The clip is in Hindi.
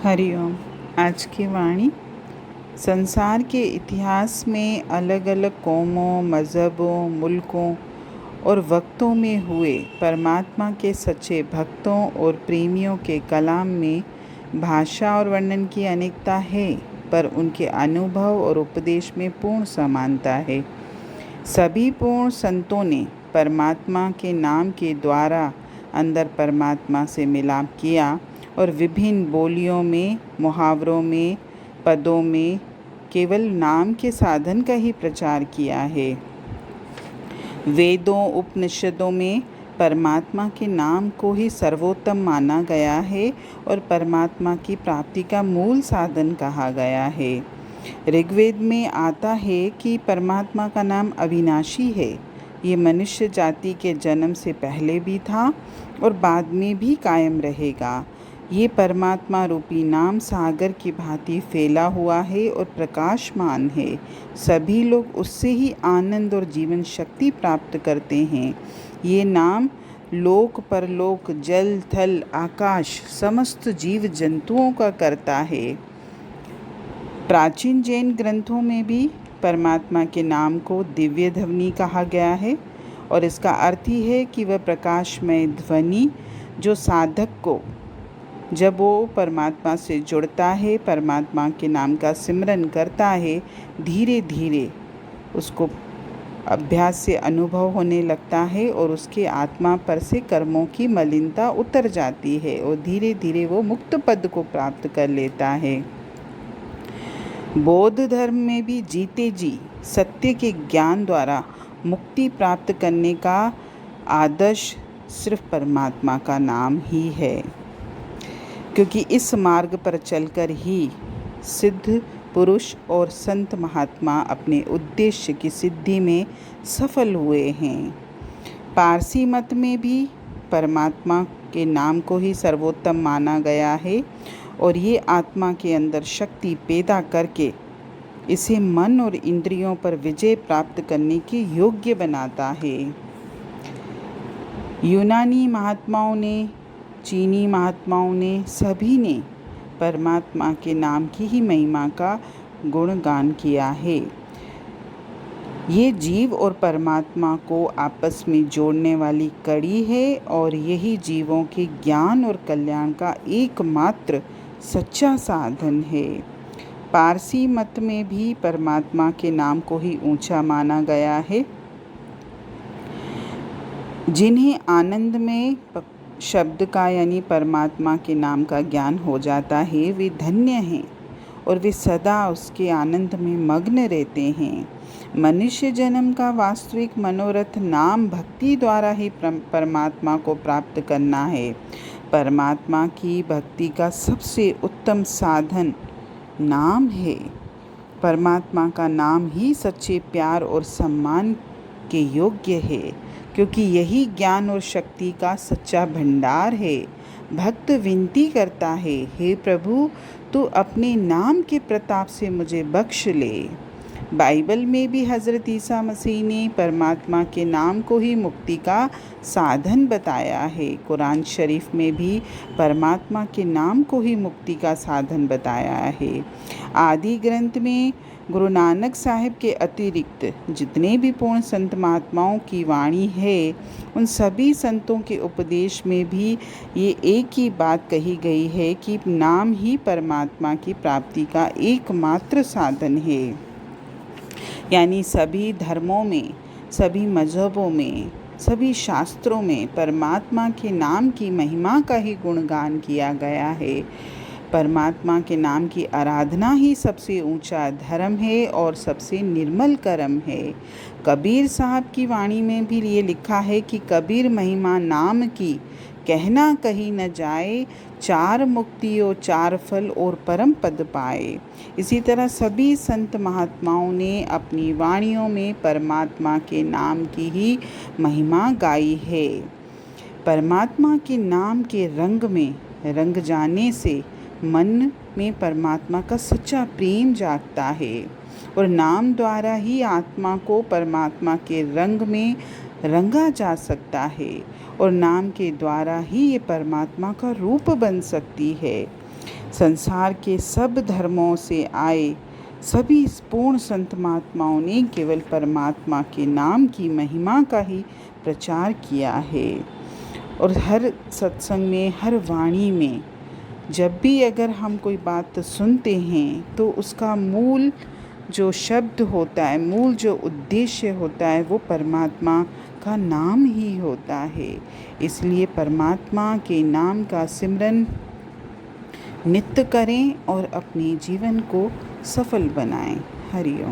हरिओम। आज की वाणी। संसार के इतिहास में अलग अलग कौमों, मज़हबों, मुल्कों और वक्तों में हुए परमात्मा के सच्चे भक्तों और प्रेमियों के कलाम में भाषा और वर्णन की अनेकता है, पर उनके अनुभव और उपदेश में पूर्ण समानता है। सभी पूर्ण संतों ने परमात्मा के नाम के द्वारा अंदर परमात्मा से मिलाप किया और विभिन्न बोलियों में, मुहावरों में, पदों में केवल नाम के साधन का ही प्रचार किया है। वेदों, उपनिषदों में परमात्मा के नाम को ही सर्वोत्तम माना गया है और परमात्मा की प्राप्ति का मूल साधन कहा गया है। ऋग्वेद में आता है कि परमात्मा का नाम अविनाशी है। ये मनुष्य जाति के जन्म से पहले भी था और बाद में भी कायम रहेगा। ये परमात्मा रूपी नाम सागर की भांति फैला हुआ है और प्रकाशमान है। सभी लोग उससे ही आनंद और जीवन शक्ति प्राप्त करते हैं। ये नाम लोक परलोक, जल थल आकाश समस्त जीव जंतुओं का करता है। प्राचीन जैन ग्रंथों में भी परमात्मा के नाम को दिव्य ध्वनि कहा गया है और इसका अर्थ ही है कि वह प्रकाशमय ध्वनि जो साधक को जब वो परमात्मा से जुड़ता है, परमात्मा के नाम का सिमरन करता है, धीरे धीरे उसको अभ्यास से अनुभव होने लगता है और उसके आत्मा पर से कर्मों की मलिनता उतर जाती है और धीरे धीरे वो मुक्त पद को प्राप्त कर लेता है। बौद्ध धर्म में भी जीते जी सत्य के ज्ञान द्वारा मुक्ति प्राप्त करने का आदर्श सिर्फ परमात्मा का नाम ही है, क्योंकि इस मार्ग पर चलकर ही सिद्ध पुरुष और संत महात्मा अपने उद्देश्य की सिद्धि में सफल हुए हैं। पारसी मत में भी परमात्मा के नाम को ही सर्वोत्तम माना गया है और ये आत्मा के अंदर शक्ति पैदा करके इसे मन और इंद्रियों पर विजय प्राप्त करने के योग्य बनाता है। यूनानी महात्माओं ने, चीनी महात्माओं ने, सभी ने परमात्मा के नाम की ही महिमा का गुणगान किया है। ये जीव और परमात्मा को आपस में जोड़ने वाली कड़ी है और यही जीवों के ज्ञान और कल्याण का एकमात्र सच्चा साधन है। पारसी मत में भी परमात्मा के नाम को ही ऊंचा माना गया है। जिन्हें आनंद में शब्द का यानी परमात्मा के नाम का ज्ञान हो जाता है, वे धन्य हैं और वे सदा उसके आनंद में मग्न रहते हैं। मनुष्य जन्म का वास्तविक मनोरथ नाम भक्ति द्वारा ही परमात्मा को प्राप्त करना है। परमात्मा की भक्ति का सबसे उत्तम साधन नाम है। परमात्मा का नाम ही सच्चे प्यार और सम्मान के योग्य है, क्योंकि यही ज्ञान और शक्ति का सच्चा भंडार है। भक्त विनती करता है, हे प्रभु, तू अपने नाम के प्रताप से मुझे बख्श ले। बाइबल में भी हज़रत ईसा मसीह ने परमात्मा के नाम को ही मुक्ति का साधन बताया है। कुरान शरीफ में भी परमात्मा के नाम को ही मुक्ति का साधन बताया है। आदि ग्रंथ में गुरु नानक साहिब के अतिरिक्त जितने भी पूर्ण संत महात्माओं की वाणी है, उन सभी संतों के उपदेश में भी ये एक ही बात कही गई है कि नाम ही परमात्मा की प्राप्ति का एकमात्र साधन है। यानी सभी धर्मों में, सभी मज़हबों में, सभी शास्त्रों में परमात्मा के नाम की महिमा का ही गुणगान किया गया है। परमात्मा के नाम की आराधना ही सबसे ऊंचा धर्म है और सबसे निर्मल कर्म है। कबीर साहब की वाणी में भी ये लिखा है कि कबीर महिमा नाम की कहना कहीं न जाए, चार मुक्तियों चार फल और परम पद पाए। इसी तरह सभी संत महात्माओं ने अपनी वाणियों में परमात्मा के नाम की ही महिमा गाई है। परमात्मा के नाम के रंग में रंग जाने से मन में परमात्मा का सच्चा प्रेम जागता है और नाम द्वारा ही आत्मा को परमात्मा के रंग में रंगा जा सकता है और नाम के द्वारा ही ये परमात्मा का रूप बन सकती है। संसार के सब धर्मों से आए सभी पूर्ण संत महात्माओं ने केवल परमात्मा के नाम की महिमा का ही प्रचार किया है। और हर सत्संग में, हर वाणी में जब भी अगर हम कोई बात सुनते हैं तो उसका मूल जो शब्द होता है, मूल जो उद्देश्य होता है, वो परमात्मा का नाम ही होता है। इसलिए परमात्मा के नाम का सिमरन नित्य करें और अपने जीवन को सफल बनाएं। हरि ओम।